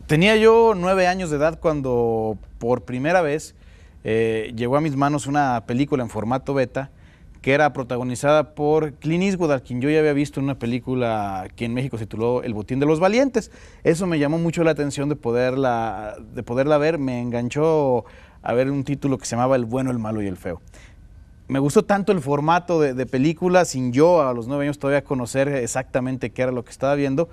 Tenía yo 9 años de edad cuando por primera vez llegó a mis manos una película en formato beta que era protagonizada por Clint Eastwood, a quien yo ya había visto en una película que en México se tituló El Botín de los Valientes. Eso me llamó mucho la atención de poderla ver, me enganchó a ver un título que se llamaba El Bueno, el Malo y el Feo. Me gustó tanto el formato de película, sin yo a los 9 años todavía conocer exactamente qué era lo que estaba viendo,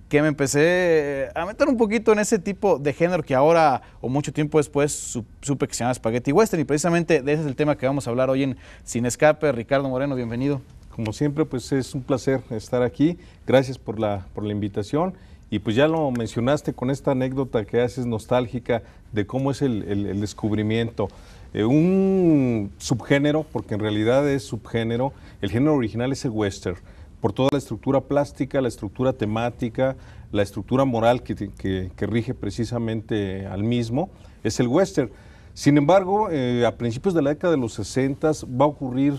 que me empecé a meter un poquito en ese tipo de género que ahora, o mucho tiempo después, supe que se llama Spaghetti Western, y precisamente de ese es el tema que vamos a hablar hoy en Sin Escape. Ricardo Moreno, bienvenido. Como siempre, pues es un placer estar aquí. Gracias por la invitación. Y pues ya lo mencionaste con esta anécdota que haces nostálgica de cómo es el descubrimiento. Un subgénero, porque en realidad es subgénero, el género original es el western, por toda la estructura plástica, la estructura temática, la estructura moral que rige precisamente al mismo, es el western. Sin embargo, a principios de la década de los 60 va a ocurrir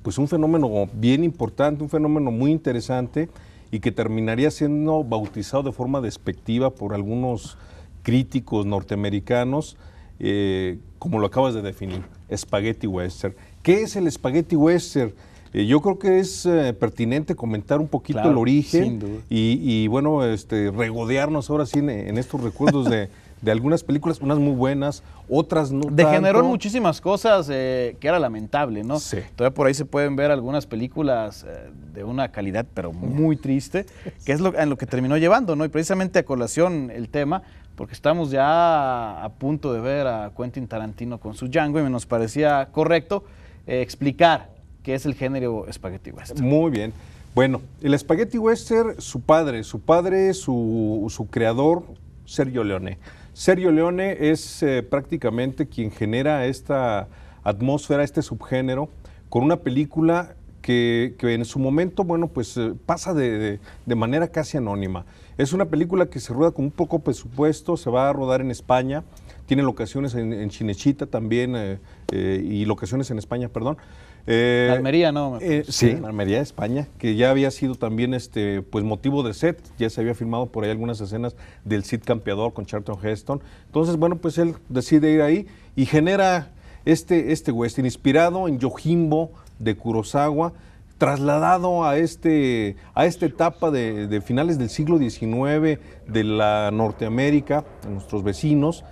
pues un fenómeno bien importante, un fenómeno muy interesante y que terminaría siendo bautizado de forma despectiva por algunos críticos norteamericanos, como lo acabas de definir, Spaghetti Western. ¿Qué es el Spaghetti Western? Yo creo que es pertinente comentar un poquito el origen y bueno, regodearnos ahora sí en estos recuerdos de algunas películas, unas muy buenas, otras no Degeneró tanto. En muchísimas cosas que era lamentable, ¿no? Sí. Todavía por ahí se pueden ver algunas películas de una calidad pero muy triste, que es en lo que terminó llevando, ¿no? Y precisamente a colación el tema, porque estamos ya a punto de ver a Quentin Tarantino con su Django y nos parecía correcto explicar qué es el género Spaghetti Western. Muy bien. Bueno, el Spaghetti Western, su padre, su creador, Sergio Leone. Sergio Leone es prácticamente quien genera esta atmósfera, este subgénero, con una película que en su momento, bueno, pues pasa de manera casi anónima. Es una película que se rueda con un poco presupuesto, se va a rodar en España, tiene locaciones en Chinechita también, y locaciones en España, perdón. Almería, ¿no? Sí, en Almería, España, que ya había sido también pues motivo de set, ya se había filmado por ahí algunas escenas del Cid Campeador con Charlton Heston. Entonces, bueno, pues él decide ir ahí y genera este western inspirado en Yojimbo de Kurosawa, trasladado a esta etapa de finales del siglo XIX de la Norteamérica, de nuestros vecinos,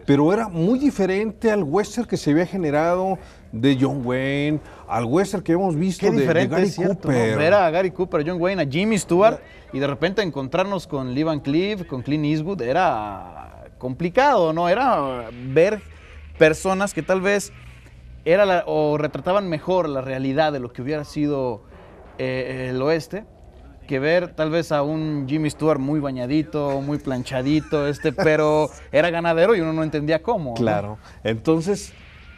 pero era muy diferente al western que se había generado de John Wayne, al western que hemos visto de Gary Cooper. ¿No? Ver a Gary Cooper, a John Wayne, a Jimmy Stewart, y de repente encontrarnos con Lee Van Cleef, con Clint Eastwood, era complicado, ¿no? Era ver personas que tal vez o retrataban mejor la realidad de lo que hubiera sido el oeste, que ver tal vez a un Jimmy Stewart muy bañadito, muy planchadito, pero era ganadero y uno no entendía cómo, ¿no? Claro, entonces,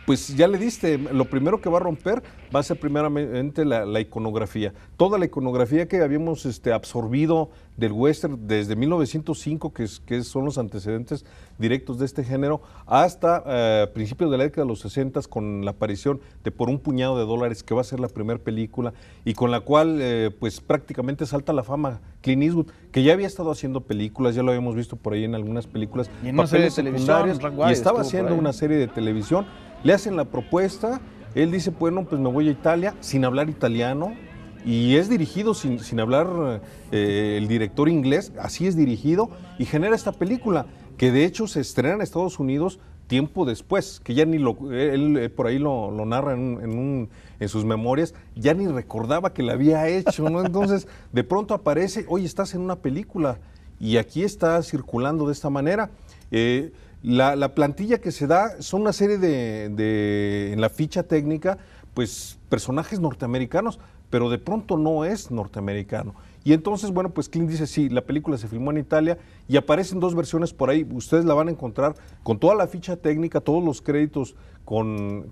pues ya le diste, lo primero que va a romper va a ser primeramente la iconografía. Toda la iconografía que habíamos absorbido del western desde 1905, que son los antecedentes directos de este género, hasta principios de la década de los 60 con la aparición de Por un puñado de dólares, que va a ser la primera película y con la cual pues prácticamente salta a la fama Clint Eastwood, que ya había estado haciendo películas, ya lo habíamos visto por ahí en algunas películas, y en una serie de televisión, y estaba haciendo una serie de televisión. Le hacen la propuesta, él dice, bueno, pues me voy a Italia, sin hablar italiano, y es dirigido sin hablar el director inglés, así es dirigido, y genera esta película, que de hecho se estrena en Estados Unidos, tiempo después, que ya ni él por ahí lo narra en sus memorias, ya ni recordaba que la había hecho, ¿no? Entonces, de pronto aparece, oye, estás en una película y aquí está circulando de esta manera. La plantilla que se da son una serie en la ficha técnica, pues personajes norteamericanos, pero de pronto no es norteamericano. Y entonces, bueno, pues Clint dice, sí, la película se filmó en Italia y aparecen 2 versiones por ahí. Ustedes la van a encontrar con toda la ficha técnica, todos los créditos con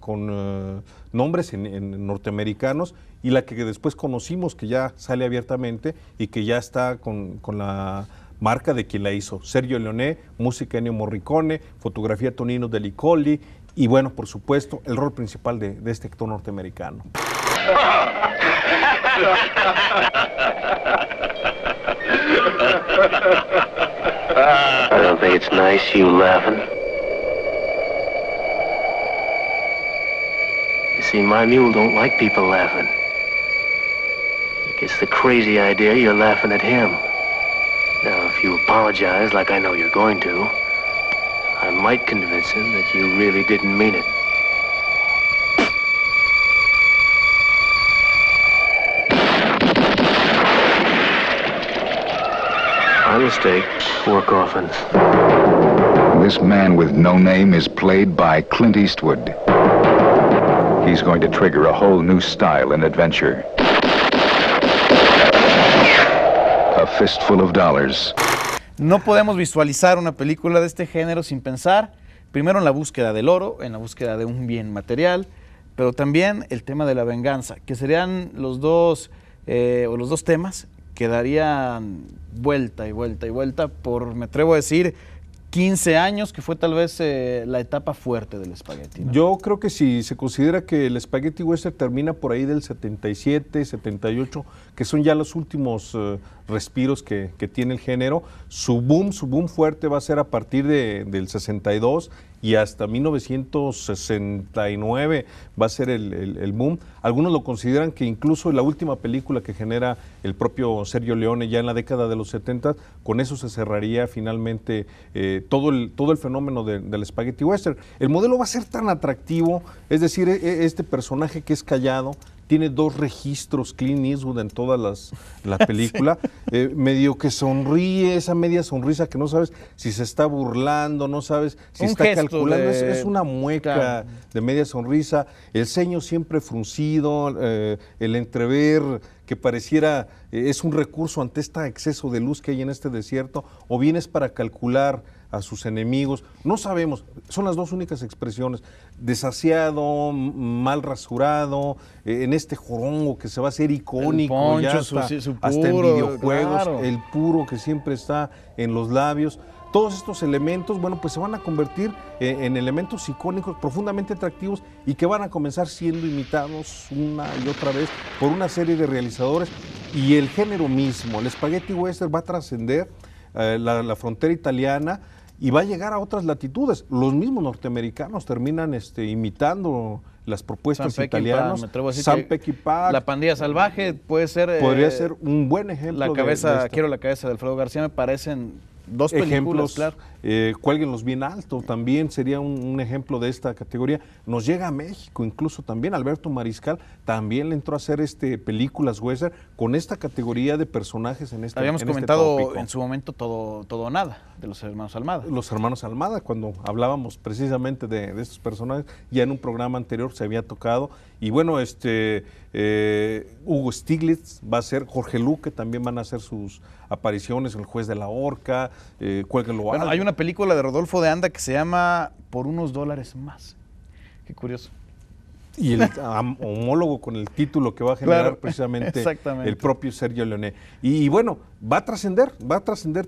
nombres en norteamericanos, y la que después conocimos, que ya sale abiertamente y que ya está con la marca de quien la hizo. Sergio Leone, música Ennio Morricone, fotografía Tonino Dellicoli y, bueno, por supuesto, el rol principal de este actor norteamericano. I don't think it's nice, you laughing. You see, my mule don't like people laughing. He gets the crazy idea you're laughing at him. Now, if you apologize like I know you're going to, I might convince him that you really didn't mean it. My mistake. Poor coffins. This man with no name is played by Clint Eastwood. He's going to trigger a whole new style in adventure. A fistful of dollars. No podemos visualizar una película de este género sin pensar primero en la búsqueda del oro, en la búsqueda de un bien material, pero también el tema de la venganza, que serían los dos temas que darían vuelta y vuelta y vuelta por, me atrevo a decir, 15 años, que fue tal vez la etapa fuerte del espagueti, ¿no? Yo creo que si se considera que el Spaghetti Western termina por ahí del 77, 78, que son ya los últimos respiros que tiene el género, su boom fuerte va a ser a partir del 62 y hasta 1969 va a ser el boom. Algunos lo consideran que incluso la última película que genera el propio Sergio Leone ya en la década de los 70, con eso se cerraría finalmente todo el fenómeno del Spaghetti Western. El modelo va a ser tan atractivo, es decir, este personaje que es callado, tiene 2 registros Clint Eastwood en toda la película, sí. Medio que sonríe, esa media sonrisa que no sabes si se está burlando, no sabes si está calculando, es una mueca, claro, de media sonrisa, el ceño siempre fruncido, el entrever que pareciera es un recurso ante este exceso de luz que hay en este desierto, o bien es para calcular a sus enemigos, no sabemos, son las 2 únicas expresiones, desasiado, mal rasurado, en este jorongo que se va a hacer icónico, poncho, ya hasta en videojuegos, claro, el puro que siempre está en los labios. Todos estos elementos, bueno, pues se van a convertir en elementos icónicos, profundamente atractivos, y que van a comenzar siendo imitados una y otra vez por una serie de realizadores, y el género mismo, el Spaghetti Western, va a trascender la frontera italiana y va a llegar a otras latitudes. Los mismos norteamericanos terminan imitando las propuestas italianas. Sam Peckinpah, La Pandilla Salvaje puede ser... podría ser un buen ejemplo. Quiero la cabeza de Alfredo García, me parecen 2 películas, claro. Cuélguenlos bien alto, también sería un ejemplo de esta categoría. Nos llega a México incluso también, Alberto Mariscal también le entró a hacer películas western con esta categoría de personajes en este Habíamos comentado en su momento Todo o Nada, de los hermanos Almada. Los hermanos Almada, cuando hablábamos precisamente de estos personajes, ya en un programa anterior se había tocado. Y bueno, Hugo Stiglitz va a ser, Jorge Luque también van a hacer sus apariciones, El juez de la horca, Cuélguenlo alto. Hay una película de Rodolfo de Anda que se llama Por unos dólares más. Qué curioso. Y el homólogo con el título que va a generar, claro, precisamente el propio Sergio Leone. Y bueno, va a trascender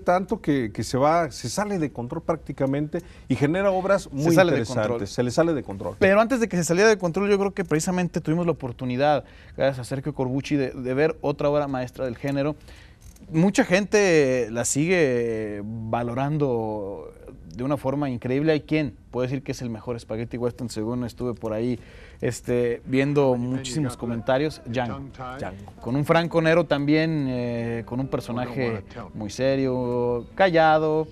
tanto que se sale de control prácticamente y genera obras muy interesantes. Se le sale de control. Pero antes de que se saliera de control, yo creo que precisamente tuvimos la oportunidad, gracias a Sergio Corbucci, de ver otra obra maestra del género. Mucha gente la sigue valorando de una forma increíble. Hay quien puede decir que es el mejor Spaghetti Western, según estuve por ahí viendo muchísimos comentarios. Django, con un Franco Nero también, con un personaje muy serio, callado.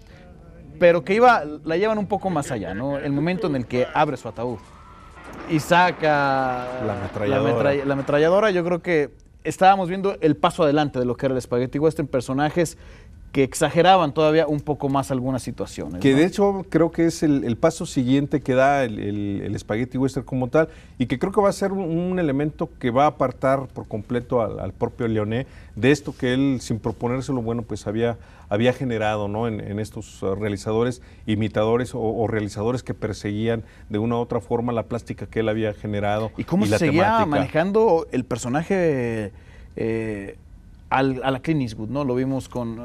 pero que la llevan un poco más allá, ¿no? El momento en el que abre su ataúd y saca la ametralladora, yo creo que estábamos viendo el paso adelante de lo que era el Spaghetti Western, personajes que exageraban todavía un poco más algunas situaciones. Que ¿no? de hecho creo que es el paso siguiente que da el Spaghetti Western como tal, y que creo que va a ser un elemento que va a apartar por completo al propio Leone de esto que él, sin proponérselo, bueno, pues había generado, ¿no? en estos realizadores imitadores o realizadores que perseguían de una u otra forma la plástica que él había generado. Y cómo se seguía manejando el personaje a la Clint Eastwood, ¿no? Lo vimos con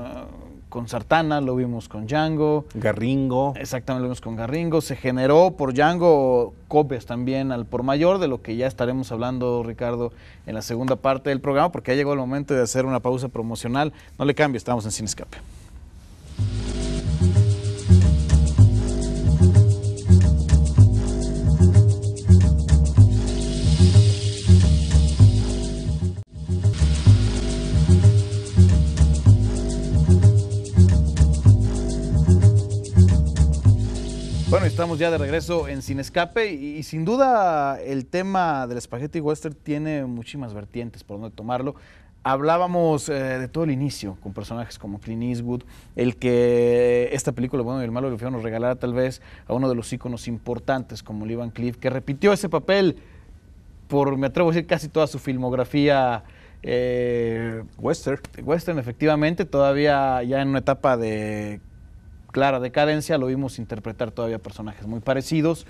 Sartana, lo vimos con Django. Garringo. Exactamente, lo vimos con Garringo. Se generó por Django copias también al por mayor, de lo que ya estaremos hablando, Ricardo, en la segunda parte del programa, porque ya llegó el momento de hacer una pausa promocional. No le cambie, estamos en Sin Escape. Bueno, estamos ya de regreso en Sin Escape y sin duda el tema del Spaghetti Western tiene muchísimas vertientes por donde tomarlo. Hablábamos de todo el inicio con personajes como Clint Eastwood, el que esta película, bueno y el malo y el feo, nos regalara tal vez a uno de los íconos importantes como Lee Van Cleef, que repitió ese papel por, me atrevo a decir, casi toda su filmografía western, efectivamente, todavía ya en una etapa de clara decadencia, lo vimos interpretar todavía personajes muy parecidos.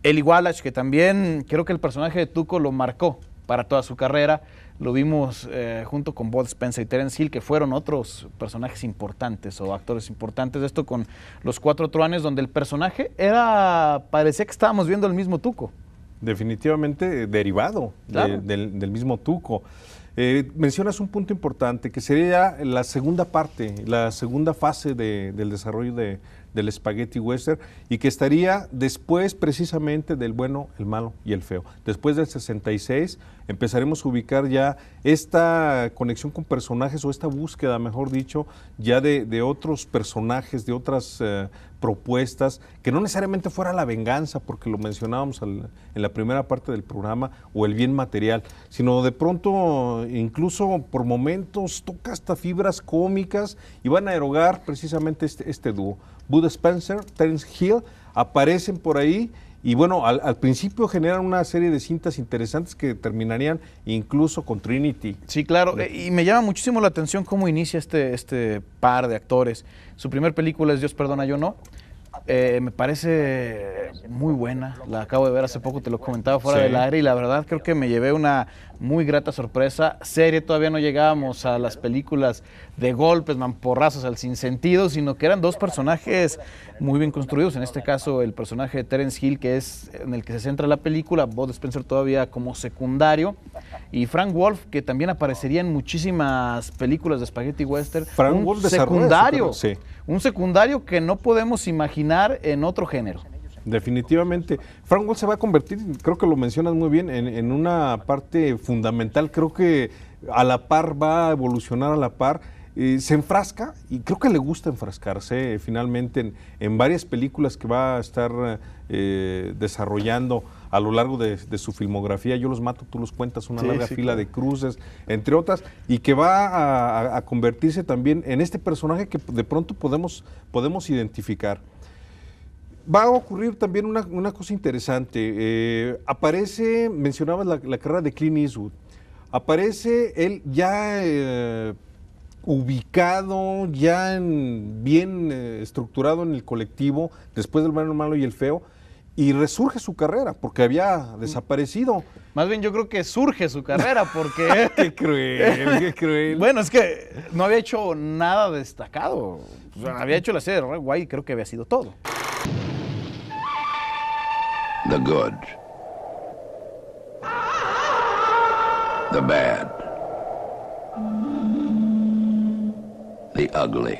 Eli Wallach, que también creo que el personaje de Tuco lo marcó para toda su carrera, lo vimos junto con Bud Spencer y Terence Hill, que fueron otros personajes importantes o actores importantes, esto con Los Cuatro Truanes, donde el personaje parecía que estábamos viendo el mismo Tuco. Definitivamente derivado, claro, del mismo Tuco. Mencionas un punto importante, que sería la segunda parte, la segunda fase del desarrollo del Spaghetti Western, y que estaría después precisamente del bueno, el malo y el feo. Después del 66 empezaremos a ubicar ya esta conexión con personajes, o esta búsqueda, mejor dicho, ya de otros personajes, de otras propuestas, que no necesariamente fuera la venganza, porque lo mencionábamos en la primera parte del programa, o el bien material, sino de pronto, incluso por momentos, toca hasta fibras cómicas, y van a erogar precisamente este dúo. Bud Spencer, Terence Hill, aparecen por ahí, y bueno, al principio generan una serie de cintas interesantes que terminarían incluso con Trinity. Sí, claro, y me llama muchísimo la atención cómo inicia este par de actores. Su primer película es Dios perdona, yo no. Me parece muy buena, la acabo de ver hace poco, te lo comentaba fuera del aire, y la verdad creo que me llevé una muy grata sorpresa. Serie, todavía no llegábamos a las películas de golpes, mamporrazos al sinsentido, sino que eran dos personajes muy bien construidos. En este caso el personaje de Terence Hill, que es en el que se centra la película, Bud Spencer todavía como secundario, y Frank Wolf, que también aparecería en muchísimas películas de Spaghetti Western. Frank Wolf secundario, un secundario que no podemos imaginar en otro género. Definitivamente. Frank Wolf se va a convertir, creo que lo mencionas muy bien, en una parte fundamental. Creo que a la par va a evolucionar a la par. Se enfrasca, y creo que le gusta enfrascarse finalmente en varias películas que va a estar desarrollando a lo largo de su filmografía. Yo los mato, tú los cuentas, una larga fila de cruces, entre otras, y que va a convertirse también en este personaje que de pronto podemos identificar. Va a ocurrir también una cosa interesante. Aparece, mencionabas la carrera de Clint Eastwood, aparece él ya ubicado, ya bien estructurado en el colectivo, después del bueno, el malo y el feo, y resurge su carrera, porque había desaparecido. Más bien yo creo que surge su carrera, porque... ¡Qué cruel, qué cruel! Bueno, es que no había hecho nada destacado. O sea, había hecho la serie de Red White y creo que había sido todo. The good. The bad. The ugly.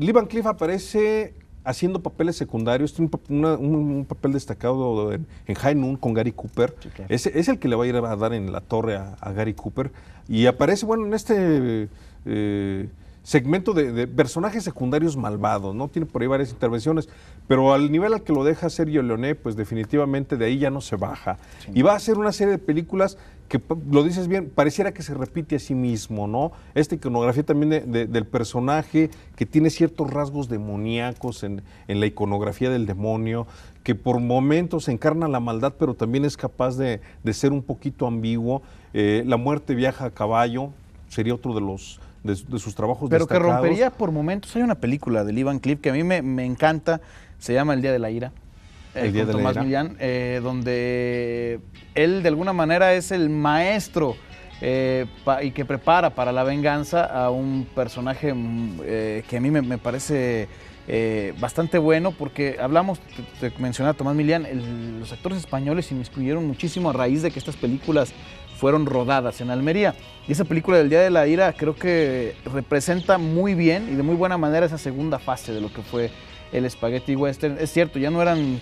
Lee Van Cleef aparece haciendo papeles secundarios, tiene un papel destacado en High Noon con Gary Cooper. Sí, claro. Es el que le va a ir a dar en la torre a Gary Cooper. Y aparece, bueno, en este segmento de personajes secundarios malvados, ¿no? Tiene por ahí varias intervenciones, pero al nivel al que lo deja Sergio Leone, pues definitivamente de ahí ya no se baja. Sí. Y va a hacer una serie de películas que, lo dices bien, pareciera que se repite a sí mismo, ¿no? Esta iconografía también del personaje, que tiene ciertos rasgos demoníacos en la iconografía del demonio, que por momentos encarna la maldad, pero también es capaz de ser un poquito ambiguo. La muerte viaja a caballo, sería otro de sus trabajos pero destacados. Que rompería por momentos. Hay una película de Lee Van Cleef que a mí me encanta, se llama El Día de la Ira. El Día de Tomás la Ira. Millán, donde él de alguna manera es el maestro y que prepara para la venganza a un personaje que a mí me parece bastante bueno, porque hablamos, te mencionaba Tomás Millán, los actores españoles se inmiscuyeron muchísimo a raíz de que estas películas fueron rodadas en Almería. Y esa película del Día de la Ira creo que representa muy bien y de muy buena manera esa segunda fase de lo que fue el Spaghetti Western. Es cierto, ya no eran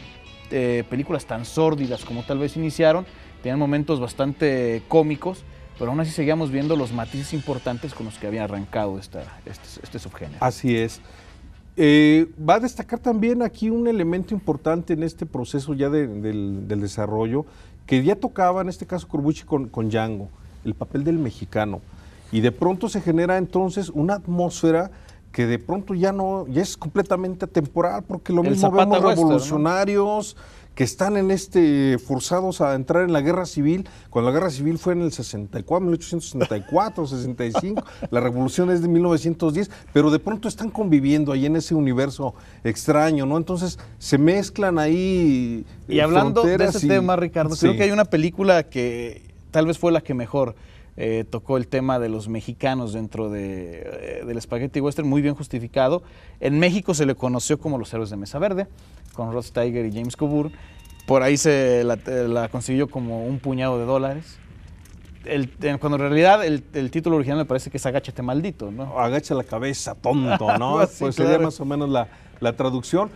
películas tan sórdidas como tal vez iniciaron, tenían momentos bastante cómicos, pero aún así seguíamos viendo los matices importantes con los que había arrancado este subgénero. Así es. Va a destacar también aquí un elemento importante en este proceso ya del desarrollo, que ya tocaba en este caso Corbucci con Django, el papel del mexicano. Y de pronto se genera entonces una atmósfera que de pronto ya es completamente atemporal, porque lo mismo vemos revolucionarios, ¿no?, que están forzados a entrar en la guerra civil, cuando la guerra civil fue en el 64, 1864, 65, la revolución es de 1910, pero de pronto están conviviendo ahí en ese universo extraño, ¿no? Entonces se mezclan ahí. Y hablando de ese tema, Ricardo, creo que hay una película que tal vez fue la que mejor tocó el tema de los mexicanos dentro del Spaghetti Western, muy bien justificado. En México se le conoció como Los Héroes de Mesa Verde, con Rod Steiger y James Coburn. Por ahí se la consiguió como un puñado de dólares. Cuando en realidad el título original me parece que es Agáchate Maldito, ¿no? Agacha la cabeza, tonto, ¿no? Así, pues claro. Sería más o menos la traducción.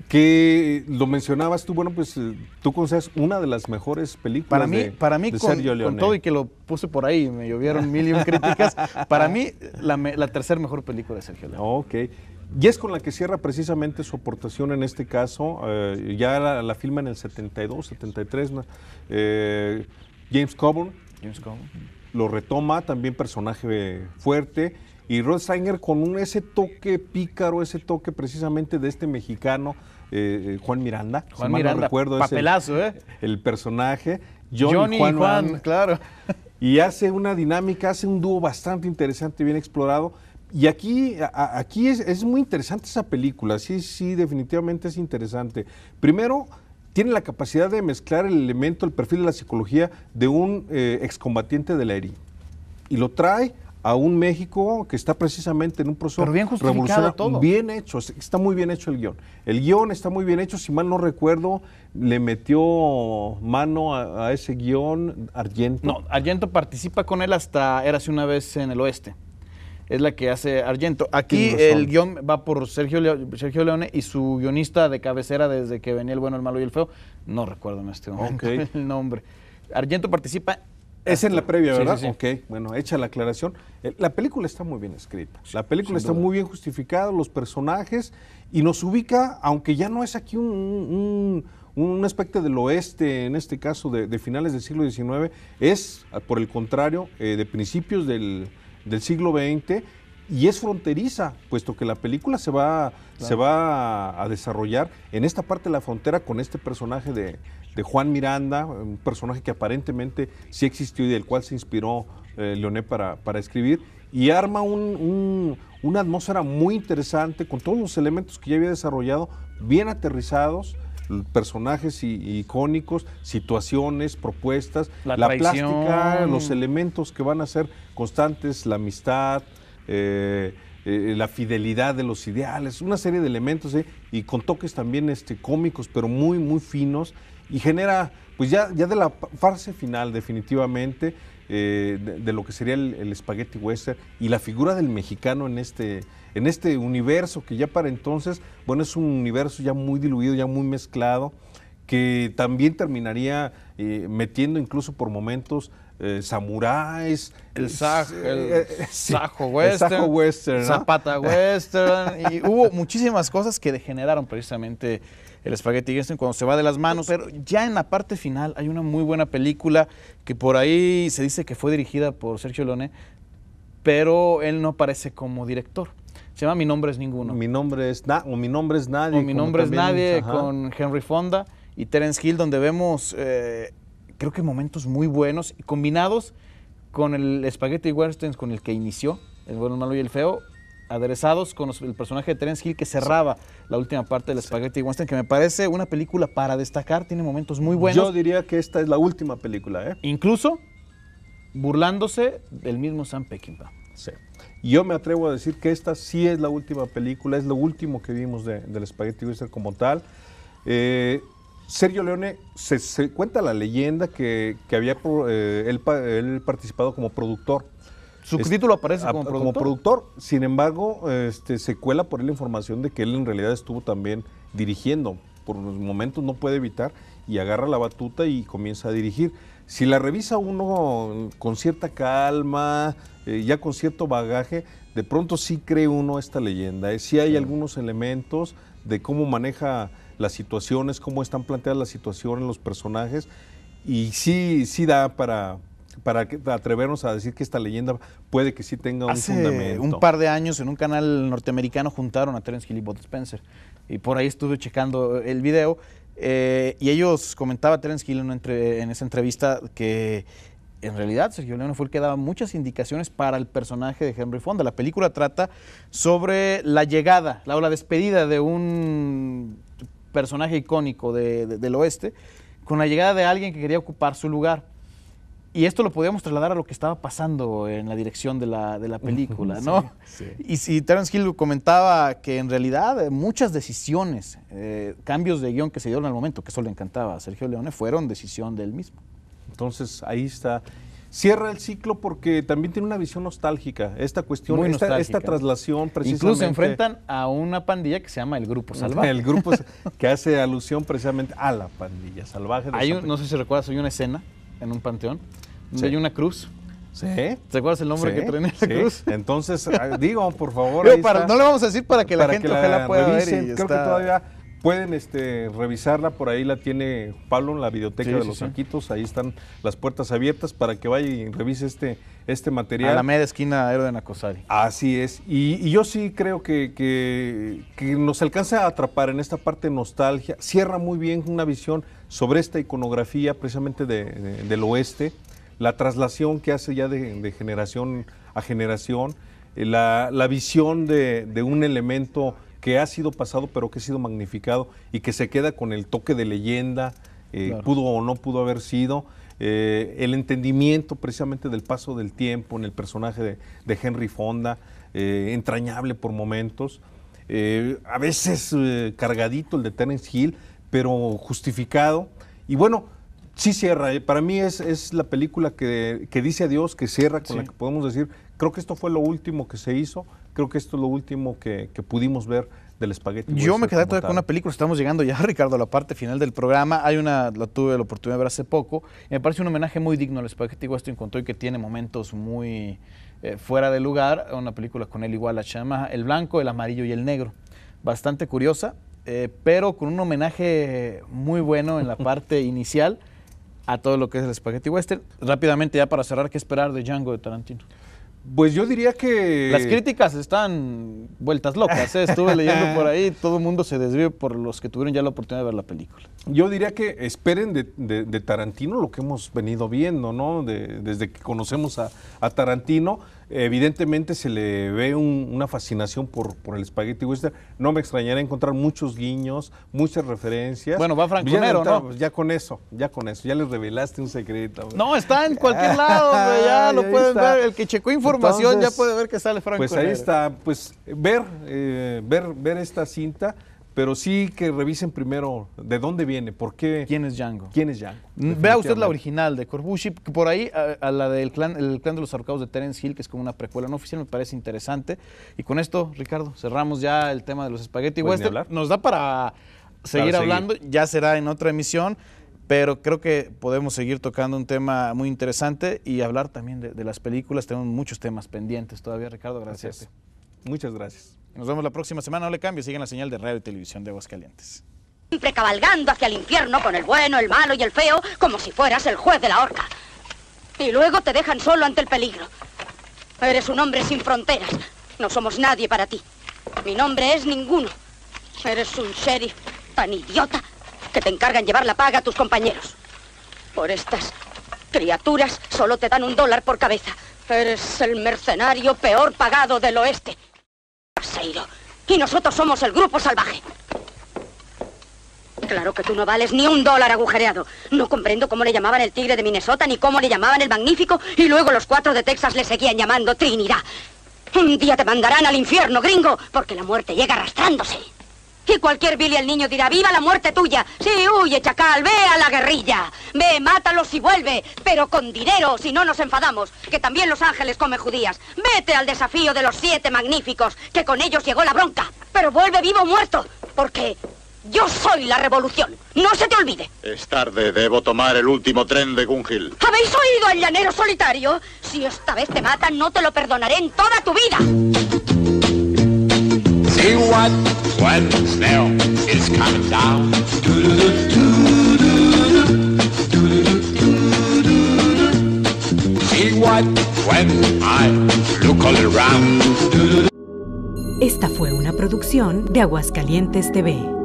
Que lo mencionabas tú, bueno, pues tú consideras una de las mejores películas para mí de con, Sergio Leone. Con todo y que lo puse por ahí, me llovieron mil y un críticas, para mí la tercera mejor película de Sergio Leone. Ok, y es con la que cierra precisamente su aportación en este caso, ya la filma en el 72, 73, ¿no? James Coburn lo retoma, también personaje fuerte, y Rod Steiger con ese toque pícaro, ese toque precisamente de este mexicano, Juan Miranda. Juan Miranda, no recuerdo, papelazo, el personaje. Johnny y Juan, claro. Y hace una dinámica, hace un dúo bastante interesante, bien explorado. Y aquí es muy interesante esa película, sí, definitivamente es interesante. Primero, tiene la capacidad de mezclar el elemento, el perfil de la psicología de un excombatiente de la ERI. Y lo trae a un México que está precisamente en un proceso pero bien justificado todo. Bien hecho, está muy bien hecho el guión. El guión está muy bien hecho, si mal no recuerdo, le metió mano a ese guión Argento. No, Argento participa con él hasta Érase una vez en el Oeste. Es la que hace Argento. Aquí el guión va por Sergio Leone y su guionista de cabecera desde que venía El Bueno, el Malo y el Feo. No recuerdo en este momento el nombre. Argento participa. Es en la previa, ¿verdad? Sí. Ok, bueno, hecha la aclaración. La película está muy bien escrita. La película está muy bien justificada, los personajes, y nos ubica, aunque ya no es aquí un aspecto del oeste, en este caso de finales del siglo XIX, es, por el contrario, de principios del siglo XX, y es fronteriza, puesto que la película se va a desarrollar en esta parte de la frontera con este personaje de Juan Miranda, un personaje que aparentemente sí existió y del cual se inspiró Leone para escribir, y arma una atmósfera muy interesante con todos los elementos que ya había desarrollado, bien aterrizados, personajes icónicos, situaciones, propuestas, la plástica, los elementos que van a ser constantes, la amistad, la fidelidad de los ideales, una serie de elementos y con toques también cómicos, pero muy, muy finos, y genera, pues ya de la fase final definitivamente, de lo que sería el spaghetti western y la figura del mexicano en este universo que ya para entonces, bueno, es un universo ya muy diluido, ya muy mezclado, que también terminaría metiendo incluso por momentos samuráis, el Sajo Western, ¿no? Zapata Western, y hubo muchísimas cosas que degeneraron precisamente el Spaghetti Western cuando se va de las manos, pero ya en la parte final hay una muy buena película que por ahí se dice que fue dirigida por Sergio Leone, pero él no aparece como director. Se llama Mi nombre es ninguno. Mi nombre es Nadie. O Mi nombre es Nadie, ajá, con Henry Fonda y Terence Hill, donde vemos creo que momentos muy buenos y combinados con el Spaghetti Western con el que inició, El bueno, el malo y el feo, aderezados con el personaje de Terence Hill que cerraba la última parte del Spaghetti Western, que me parece una película para destacar, tiene momentos muy buenos. Yo diría que esta es la última película, ¿eh? Incluso burlándose del mismo Sam Peckinpah. Sí. Yo me atrevo a decir que esta sí es la última película, es lo último que vimos del Spaghetti Western como tal. Sergio Leone, se cuenta la leyenda que había él participado como productor. Su título aparece como productor. Sin embargo, se cuela por él la información de que él en realidad estuvo también dirigiendo. Por unos momentos no puede evitar y agarra la batuta y comienza a dirigir. Si la revisa uno con cierta calma, ya con cierto bagaje, de pronto sí cree uno esta leyenda. Sí hay algunos elementos de cómo maneja las situaciones, cómo están planteadas las situaciones, los personajes, y sí da para atrevernos a decir que esta leyenda puede que sí tenga un fundamento. Hace un par de años en un canal norteamericano juntaron a Terence Hill y Bud Spencer, y por ahí estuve checando el video, y ellos comentaba Terence Hill en esa entrevista que en realidad Sergio Leone fue el que daba muchas indicaciones para el personaje de Henry Fonda. La película trata sobre la llegada, la despedida de un personaje icónico del oeste, con la llegada de alguien que quería ocupar su lugar. Y esto lo podíamos trasladar a lo que estaba pasando en la dirección de la película, ¿no? Sí. Y Terence Hill comentaba que en realidad muchas decisiones, cambios de guión que se dieron al momento, que eso le encantaba a Sergio Leone, fueron decisión de él mismo. Entonces ahí está. Cierra el ciclo porque también tiene una visión nostálgica. Esta cuestión, Muy esta nostálgica. traslación precisamente. Incluso se enfrentan a una pandilla que se llama el Grupo Salvaje. El grupo que hace alusión precisamente a la pandilla salvaje. No sé si recuerdas, hay una escena en un panteón donde Sí. hay una cruz. ¿Sí? ¿Te acuerdas el nombre Sí, que traen en la sí. cruz? Entonces, digo, por favor. Pero ahí está. no le vamos a decir para que la gente ojalá pueda revisen. ver. Creo que todavía pueden revisarla, por ahí la tiene Pablo en la videoteca de los Saquitos, ahí están las puertas abiertas para que vaya y revise este material. A la media esquina Héroe de Nacosari. Así es, y yo sí creo que nos alcanza a atrapar en esta parte de nostalgia, cierra muy bien una visión sobre esta iconografía precisamente del oeste, la traslación que hace ya de generación a generación, la visión de un elemento que ha sido pasado pero que ha sido magnificado y que se queda con el toque de leyenda, claro. Pudo o no pudo haber sido, el entendimiento precisamente del paso del tiempo en el personaje de Henry Fonda, entrañable por momentos, a veces cargadito el de Terence Hill, pero justificado, y bueno, sí cierra, para mí es la película que dice adiós, que cierra, con la que podemos decir, creo que esto fue lo último que se hizo, creo que esto es lo último que pudimos ver del Spaghetti. Yo me quedé todavía con una película, estamos llegando ya, Ricardo, a la parte final del programa. La tuve la oportunidad de ver hace poco, y me parece un homenaje muy digno al Spaghetti Western con todo y que tiene momentos muy fuera de lugar. Una película con Eli Wallach, se llama El Blanco, el Amarillo y el Negro. Bastante curiosa, pero con un homenaje muy bueno en la parte inicial a todo lo que es el Spaghetti Western. Rápidamente, ya para cerrar, ¿qué esperar de Django de Tarantino? Pues yo diría que... Las críticas están vueltas locas, estuve leyendo por ahí, todo el mundo se desvió por los que tuvieron ya la oportunidad de ver la película. Yo diría que esperen de Tarantino lo que hemos venido viendo, ¿no? Desde que conocemos a Tarantino, evidentemente se le ve una fascinación por el Spaghetti Western. No me extrañaría encontrar muchos guiños, muchas referencias. Bueno, va Franco Nero, ¿no? Ya con eso, ya les revelaste un secreto. No, está en cualquier lado, ya lo pueden ver. El que checó información entonces, ya puede ver que sale Franco Pues Nero. Ahí está, pues ver esta cinta, pero sí que revisen primero de dónde viene, por qué. ¿Quién es Django? ¿Quién es Django? Vea usted la original de Corbucci, que por ahí a la del clan de los ahorcados de Terence Hill, que es como una precuela no oficial, me parece interesante. Y con esto, Ricardo, cerramos ya el tema de los Spaghetti Pues ni Western. hablar. Nos da para seguir hablando, ya será en otra emisión, pero creo que podemos seguir tocando un tema muy interesante y hablar también de las películas. Tenemos muchos temas pendientes todavía, Ricardo, gracias. Muchas gracias. Nos vemos la próxima semana, no le cambie, sigan la señal de radio y televisión de Aguascalientes. Siempre cabalgando hacia el infierno con el bueno, el malo y el feo, como si fueras el juez de la horca. Y luego te dejan solo ante el peligro. Eres un hombre sin fronteras. No somos nadie para ti. Mi nombre es ninguno. Eres un sheriff tan idiota que te encargan llevar la paga a tus compañeros. Por estas criaturas solo te dan $1 por cabeza. Eres el mercenario peor pagado del oeste. Caseiro. Y nosotros somos el grupo salvaje. Claro que tú no vales ni $1 agujereado. No comprendo cómo le llamaban el tigre de Minnesota, ni cómo le llamaban el magnífico, y luego los 4 de Texas le seguían llamando Trinidad. Un día te mandarán al infierno, gringo, porque la muerte llega arrastrándose. Y cualquier Billy el niño dirá, ¡viva la muerte tuya! Sí, huye, chacal, ve a la guerrilla. Ve, mátalos y vuelve, pero con dinero, si no nos enfadamos, que también los ángeles comen judías. Vete al desafío de los 7 magníficos, que con ellos llegó la bronca. Pero vuelve vivo o muerto, porque yo soy la revolución. No se te olvide. Es tarde, debo tomar el último tren de Gun Hill. ¿Habéis oído al llanero solitario? Si esta vez te matan, no te lo perdonaré en toda tu vida. See what when snow is coming down. See what when I look all around. Esta fue una producción de Aguascalientes TV.